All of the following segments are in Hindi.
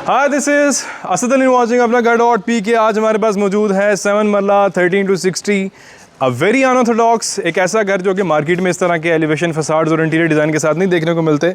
Hi this is Asad Ali watching अपना घर.पी के। आज हमारे पास मौजूद है 7 मरला 13 to 60 अ वेरी अनऑर्थोडॉक्स, एक ऐसा घर जो कि मार्केट में इस तरह के एलिवेशन फसाड्स और इंटीरियर डिज़ाइन के साथ नहीं देखने को मिलते।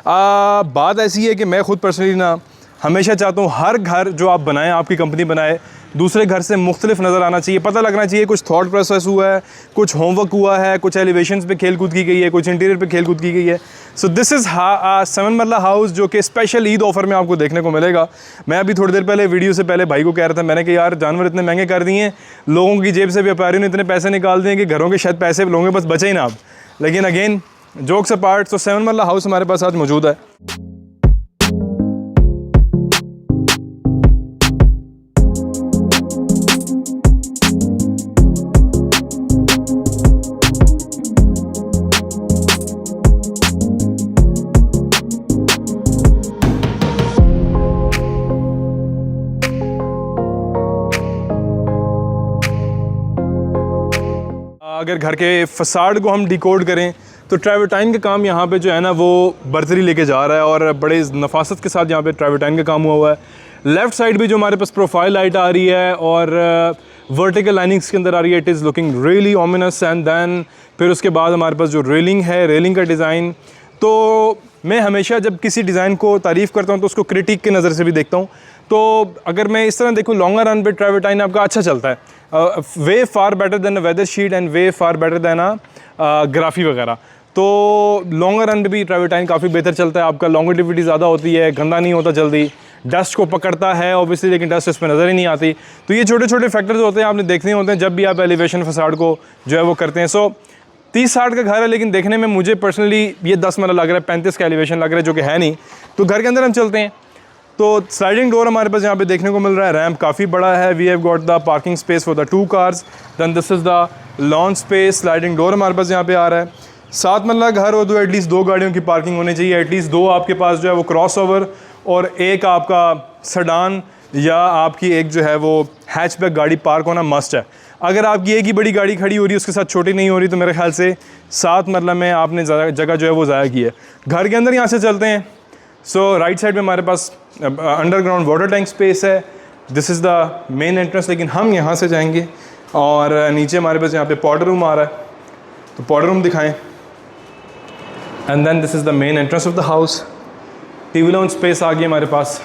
बात ऐसी है कि मैं खुद पर्सनली ना हमेशा चाहता हूँ हर घर जो आप बनाएं, आपकी कंपनी बनाए, दूसरे घर से मुख्तलिफ नज़र आना चाहिए। पता लगना चाहिए कुछ थॉट प्रोसेस हुआ है, कुछ होमवर्क हुआ है, कुछ एलिवेशंस पे खेल कूद की गई है, कुछ इंटीरियर पे खेल कूद की गई है। सो दिस इज़ 7 मरला हाउस जो कि स्पेशल ईद ऑफर में आपको देखने को मिलेगा। मैं अभी थोड़ी देर पहले वीडियो से पहले भाई को कह रहा था, मैंने कहा यार जानवर इतने महंगे कर दिए हैं, लोगों की जेब से व्यापारियों ने इतने पैसे निकाल दिए कि घरों के शायद पैसे लोगों के पास बचे ही ना अब। लेकिन अगेन जोक्स अपार्ट, तो 7 मरला हाउस हमारे पास आज मौजूद है। अगर घर के फसाड को हम डिकोड करें तो ट्राइवेटाइन का काम यहाँ पे जो है ना वो बर्तरी लेके जा रहा है और बड़े नफासत के साथ यहाँ पे ट्राइवेटाइन का काम हुआ है। लेफ़्ट साइड भी जो हमारे पास प्रोफाइल लाइट आ रही है और वर्टिकल लाइनिंग्स के अंदर आ रही है, it is looking really ominous. And then फिर उसके बाद हमारे पास जो रेलिंग है, रेलिंग का डिज़ाइन, तो मैं हमेशा जब किसी डिज़ाइन को तारीफ़ करता हूँ तो उसको क्रिटिक की नज़र से भी देखता हूँ। तो अगर मैं इस तरह देखूँ, लॉन्गर रन पे ट्राइवेटाइन आपका अच्छा चलता है, way far better than a weather sheet and way far better than a graphy वगैरह। तो लॉन्गर रन पे भी ट्राइवेटाइन काफ़ी बेहतर चलता है, आपका लॉन्गेटिविटी ज़्यादा होती है, गंदा नहीं होता जल्दी, डस्ट को पकड़ता है ऑब्वियसली, लेकिन डस्ट इस पर नज़र ही नहीं आती। तो ये छोटे छोटे फैक्टर्स होते हैं, आपने देखने होते हैं जब भी आप एलिवेशन फसाड को जो है वो करते हैं। सो 30-60 का घर है, लेकिन देखने में मुझे पर्सनली ये 10 मरला लग रहा है, 35 का एलिवेशन लग रहा है, जो कि है नहीं। तो घर के अंदर हम चलते हैं तो स्लाइडिंग डोर हमारे पास यहाँ पे देखने को मिल रहा है। रैम्प काफ़ी बड़ा है। We have got the parking space for the 2 cars. Then this is the lawn space. Sliding door हमारे पास यहाँ पे आ रहा है। 7 मरला घर हो तो एटलीस्ट 2 गाड़ियों की पार्किंग होनी चाहिए, एटलीस्ट 2 आपके पास जो है वो क्रॉस ओवर और एक आपका सडान या आपकी एक जो है वो हैचबैक गाड़ी पार्क होना मस्ट है। अगर आपकी एक ही बड़ी गाड़ी खड़ी हो रही है, उसके साथ छोटी नहीं हो रही, तो मेरे ख्याल से 7 मरला में आपने जगह जो है वो ज़ाया की है। घर के अंदर यहाँ से चलते हैं। सो राइट साइड में हमारे पास अंडरग्राउंड वाटर टैंक स्पेस है। This is the main entrance, लेकिन हम यहाँ से जाएंगे और नीचे हमारे पास यहाँ पे पाउडर रूम आ रहा है, तो पाउडर रूम दिखाएं। And then this is the main entrance of the house. TV lounge space आ गई हमारे पास।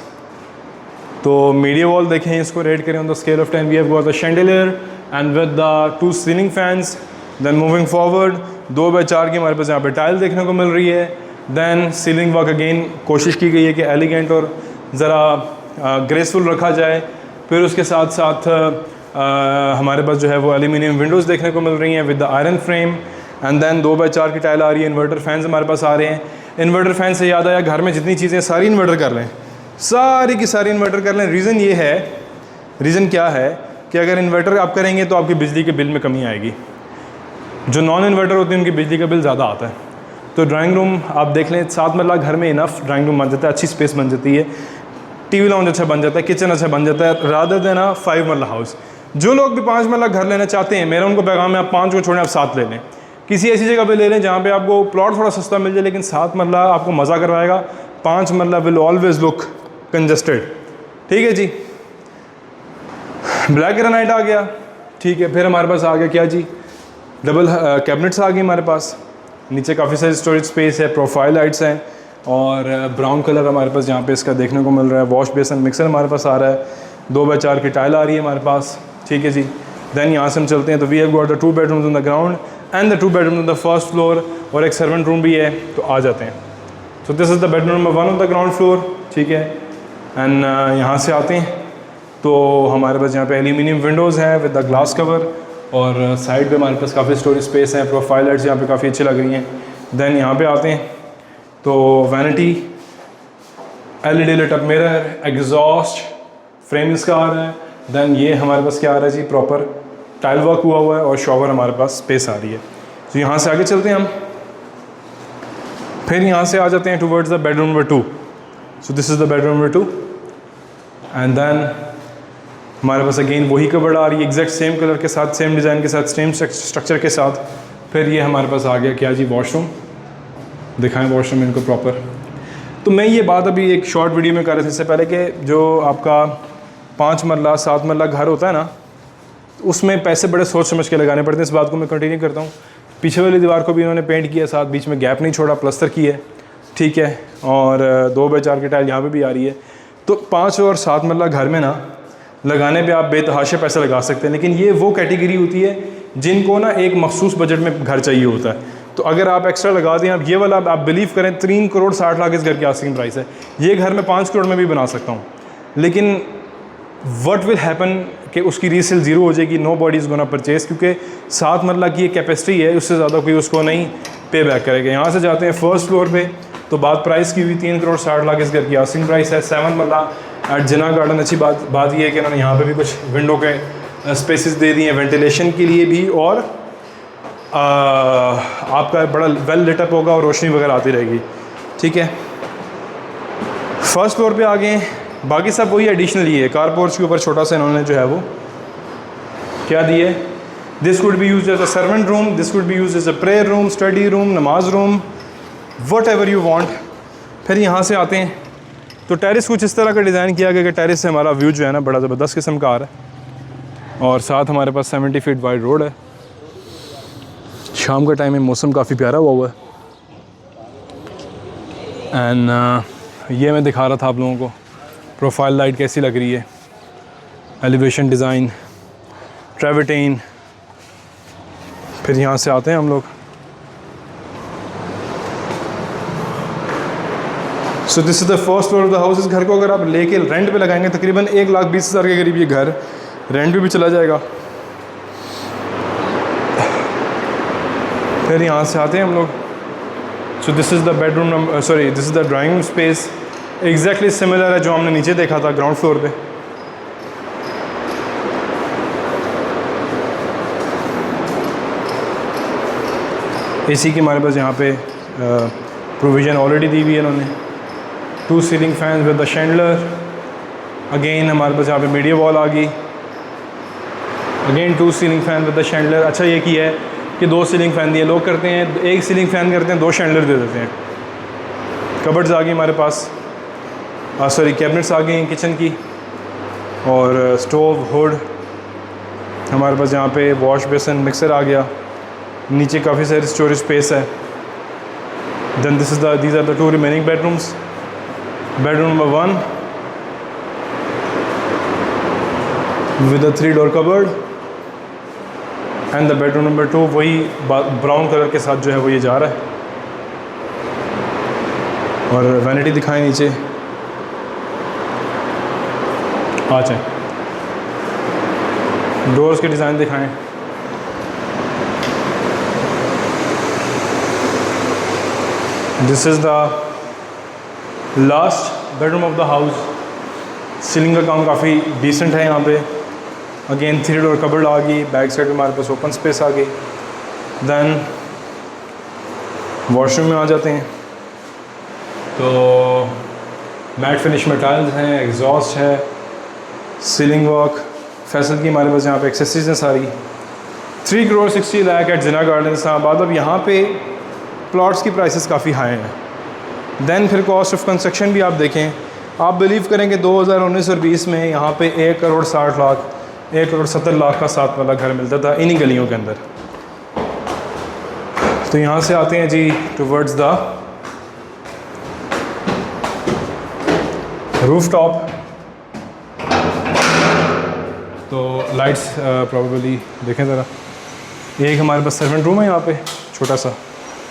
तो मीडिया वॉल देखें, इसको रेट करें on the scale of 10, we have got the chandelier and with the 2 ceiling fans. Then moving forward 2x4 की हमारे पास यहाँ पे टाइल देखने को मिल रही है। देन सीलिंग वर्क अगेन कोशिश की गई है कि एलिगेंट और ज़रा ग्रेसफुल रखा जाए। फिर उसके साथ साथ हमारे पास जो है वो एल्यूमिनियम विंडोज़ देखने को मिल रही हैं with the iron frame. And then 2x4 की टाइल आ रही है। इन्वर्टर फैंस हमारे पास आ रहे हैं। इन्वर्टर फैन से याद आया, घर में जितनी चीज़ें सारी इन्वर्टर कर लें, सारी की सारी इन्वर्टर कर लें। रीज़न क्या है कि अगर इन्वर्टर आप करेंगे तो आपकी बिजली के बिल में कमी आएगी। जो नॉन इन्वर्टर होते हैं उनकी बिजली का बिल ज़्यादा आता है। तो ड्राइंग रूम आप देख लें, 7 मरला घर में इनफ ड्राइंग रूम बन जाता है, अच्छी स्पेस बन जाती है, टीवी लाउंज अच्छा बन जाता है, किचन अच्छा बन जाता है, रादर देन 5 मरला हाउस। जो लोग भी 5 मरला घर लेना चाहते हैं, मेरा उनको पैगाम है, आप 5 को छोड़ें, आप 7 ले लें। किसी ऐसी जगह पे ले लें जहाँ पे आपको प्लॉट थोड़ा सस्ता मिल जाए, लेकिन 7 मरला आपको मज़ा करवाएगा। 5 मरला विल ऑलवेज लुक कंजस्टेड। ठीक है जी। ब्लैक ग्रेनाइट आ गया, ठीक है। फिर हमारे पास आ गया क्या जी, डबल कैबिनेट्स आ गई हमारे पास। नीचे काफ़ी सारी स्टोरेज स्पेस है, प्रोफाइल लाइट्स हैं और ब्राउन कलर हमारे पास यहाँ पे इसका देखने को मिल रहा है। वॉश बेसन मिक्सर हमारे पास आ रहा है। 2x4 की टाइल आ रही है हमारे पास। ठीक है जी। देन यहाँ से हम चलते हैं तो we have got the 2 bedrooms on the ground and the 2 bedroom on the first floor, और एक सर्वेंट रूम भी है। तो आ जाते हैं। सो this is the bedroom number 1 on the ground floor. ठीक है। एंड यहाँ से आते हैं तो हमारे पास यहाँ पे एल्यूमिनियम विंडोज़ हैं विद द ग्लास कवर, और साइड पे हमारे पास काफ़ी स्टोरेज स्पेस है। प्रोफाइल लाइट्स यहाँ पे काफ़ी अच्छी लग रही हैं। देन यहाँ पे आते हैं तो vanity, LED lit up mirror, exhaust frame इसका आ रहा है। देन ये हमारे पास क्या आ रहा है जी, प्रॉपर टाइल वर्क हुआ हुआ है और शॉवर हमारे पास स्पेस आ रही है। तो यहाँ से आगे चलते हैं हम। फिर यहाँ से आ जाते हैं towards the bedroom number 2। So this is the bedroom number 2 and then हमारे पास अगेन वही कबर्ड आ रही है, एग्जैक्ट सेम कलर के साथ, सेम डिज़ाइन के साथ, सेम स्ट्रक्चर के साथ। फिर ये हमारे पास आ गया क्या जी, वॉशरूम। दिखाएं वॉशरूम इनको प्रॉपर। तो मैं ये बात अभी एक शॉर्ट वीडियो में कर रहा था इससे पहले कि जो आपका 5 मरला 7 मरला घर होता है ना, उसमें पैसे बड़े सोच समझ के लगाने पड़ते हैं। इस बात को मैं कंटिन्यू करता हूँ। पीछे वाली दीवार को भी इन्होंने पेंट किया, साथ बीच में गैप नहीं छोड़ा, प्लस्तर की है, ठीक है। और 2x4 की टाइल यहाँ पे भी आ रही है। तो 5 और 7 मरला घर में ना लगाने पे आप बेतहाशे पैसे लगा सकते हैं, लेकिन ये वो कैटेगरी होती है जिनको ना एक मखसूस बजट में घर चाहिए होता है। तो अगर आप एक्स्ट्रा लगा दें, आप ये वाला आप बिलीव करें 3 करोड़ 60 लाख इस घर की आस्किंग प्राइस है। ये घर मैं 5 करोड़ में भी बना सकता हूँ, लेकिन व्हाट विल हैपन कि उसकी रीसेल ज़ीरो हो जाएगी, nobody is gonna purchase, क्योंकि 7 मरला की एक कैपेसिटी है, उससे ज़्यादा कोई उसको नहीं पे बैक करेगा। यहाँ से जाते हैं फर्स्ट फ्लोर पे, तो बात प्राइस की हुई 3 करोड़ 60 लाख इस घर की आस्किंग प्राइस है। 7 मरला एट जिना गार्डन। अच्छी बात ये है कि उन्होंने यहाँ पे भी कुछ विंडो के स्पेसेस दे दिए हैं वेंटिलेशन के लिए भी, और आपका बड़ा वेल लिटअप होगा और रोशनी वगैरह आती रहेगी, ठीक है। फर्स्ट फ्लोर पे आ गए, बाकी सब वही एडिशनल ही है। कार पोर्च के ऊपर छोटा सा इन्होंने जो है वो क्या दिया है, this could be used as a servant room, this could be used as a prayer room, study room, नमाज room, whatever you want. फिर यहाँ से आते हैं तो टेरिस कुछ इस तरह का डिज़ाइन किया गया कि टेरिस से हमारा व्यू जो है ना बड़ा ज़बरदस्त किस्म का आ रहा है, और साथ हमारे पास 70 फीट वाइड रोड है। शाम का टाइम में मौसम काफ़ी प्यारा हुआ है। एंड ये मैं दिखा रहा था आप लोगों को प्रोफाइल लाइट कैसी लग रही है, एलिवेशन डिज़ाइन, ट्रेवर्टेन। फिर यहाँ से आते हैं हम लोग। सो this is the first floor of the house. इस घर को अगर आप लेके रेंट पे लगाएंगे तकरीबन 1,20,000 के करीब ये घर रेंट पे भी चला जाएगा। फिर यहाँ से आते हैं हम लोग। सो this is the bedroom number, sorry this is the drawing room space. Exactly similar है जो हमने नीचे देखा था ग्राउंड फ्लोर पे। एसी की हमारे पास यहाँ पे प्रोविज़न ऑलरेडी दी हुई है इन्होंने। 2 ceiling fan with the Chandler. Again हमारे पास यहाँ पे मीडिया वॉल आ गई। Again 2 ceiling fan with the Chandler. अच्छा ये की है कि 2 सीलिंग फ़ैन दिए, लोग करते हैं 1 सीलिंग फ़ैन करते हैं, 2 शैंडलर दे देते हैं। कबर्ड्स आ गई हमारे पास, सॉरी कैबिनेट्स आ गई किचन की, और स्टोव हुड हमारे पास यहाँ पे, वॉश बेसन, मिक्सर आ गया। नीचे काफ़ी सारी स्टोरेज स्पेस है। Then this is the these are the 2 remaining bedrooms. Bedroom number 1 with a 3 door cupboard, and the bedroom number 2 वही ब्राउन कलर के साथ जो है वो ये जा रहा है। और वैनिटी दिखाएं नीचे। अच्छा डोर्स के डिज़ाइन दिखाएं। This is the last bedroom of the house. Ceiling का काम काफ़ी डिसेंट है यहाँ पे। अगेन 3 डोर कबर्ड आ गई। बैक साइड में हमारे पास ओपन स्पेस आ गई। देन वॉशरूम में आ जाते हैं तो मैट फिनिश में टाइल्स हैं, एग्जॉस्ट है, सीलिंग वर्क। फैसल की हमारे पास यहाँ पे एक्सेसरीज हैं सारी। 3 करोड़ 60 लाख एट जिना गार्डन इस्लामाबाद। अब यहाँ पे प्लॉट्स की प्राइसेस काफ़ी हाई हैं। देन फिर कॉस्ट ऑफ कंस्ट्रक्शन भी आप देखें, आप बिलीव करें कि 2019 और 20 में यहाँ पे 1 करोड़ 60 लाख 1 करोड़ 70 लाख का 7 वाला घर मिलता था इन्हीं गलियों के अंदर। तो यहाँ से आते हैं जी टुवर्ड्स द रूफ टॉप। तो लाइट्स प्रॉबेबली देखें ज़रा। एक हमारे पास सर्वेंट रूम है यहाँ पे छोटा सा,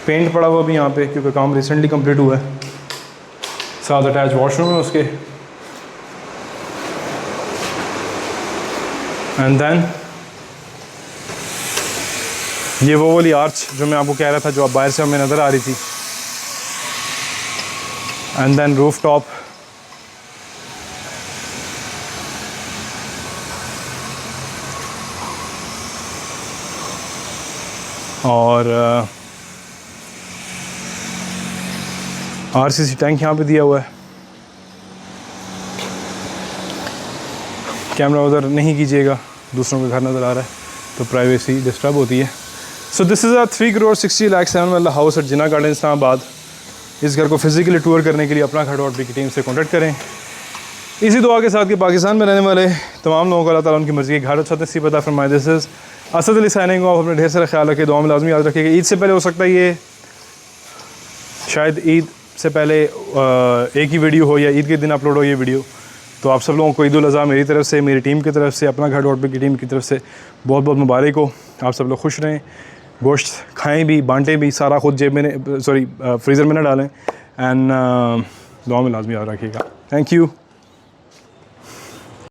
पेंट पड़ा हुआ भी यहाँ पे क्योंकि काम रिसेंटली कंप्लीट हुआ है। साथ अटैच वॉशरूम है उसके। एंड देन ये वो वाली आर्च जो मैं आपको कह रहा था जो आप बाहर से हमें नज़र आ रही थी। And then roof top. और आरसीसी टैंक यहाँ पे दिया हुआ है। कैमरा उधर नहीं कीजिएगा, दूसरों का घर नज़र आ रहा है तो प्राइवेसी डिस्टर्ब होती है। सो this is a 3 crore 60 lakh 7 वाला house at Jinnah garden Islamabad. इस घर को फिज़िकली टूर करने के लिए अपना घर डॉट बी की टीम से कॉन्टैक्ट करें। इसी दुआ के साथ कि पाकिस्तान में रहने वाले तमाम लोगों को अल्लाह ताला उनकी मर्ज़ी के घर अच्छा नसीब अता फरमाए। This is Asad Ali signing off. अपने ढेर सारा ख्याल रखिए, दुआ में लाजमी याद रखिएगा। ईद से पहले हो सकता है ये शायद ईद से पहले एक ही वीडियो हो या ईद के दिन अपलोड हो ये वीडियो। तो आप सब लोगों को ईद उल अज़हा मेरी तरफ से, मेरी टीम की तरफ से, अपना घर डॉट बी की टीम की तरफ से बहुत बहुत मुबारक हो। आप सब लोग खुश रहें, गोश्त खाएँ भी, बांटें भी, सारा खुद जेब में फ्रीज़र में ना डालें। एंड दुआ में लाजमी याद रखिएगा। Thank you.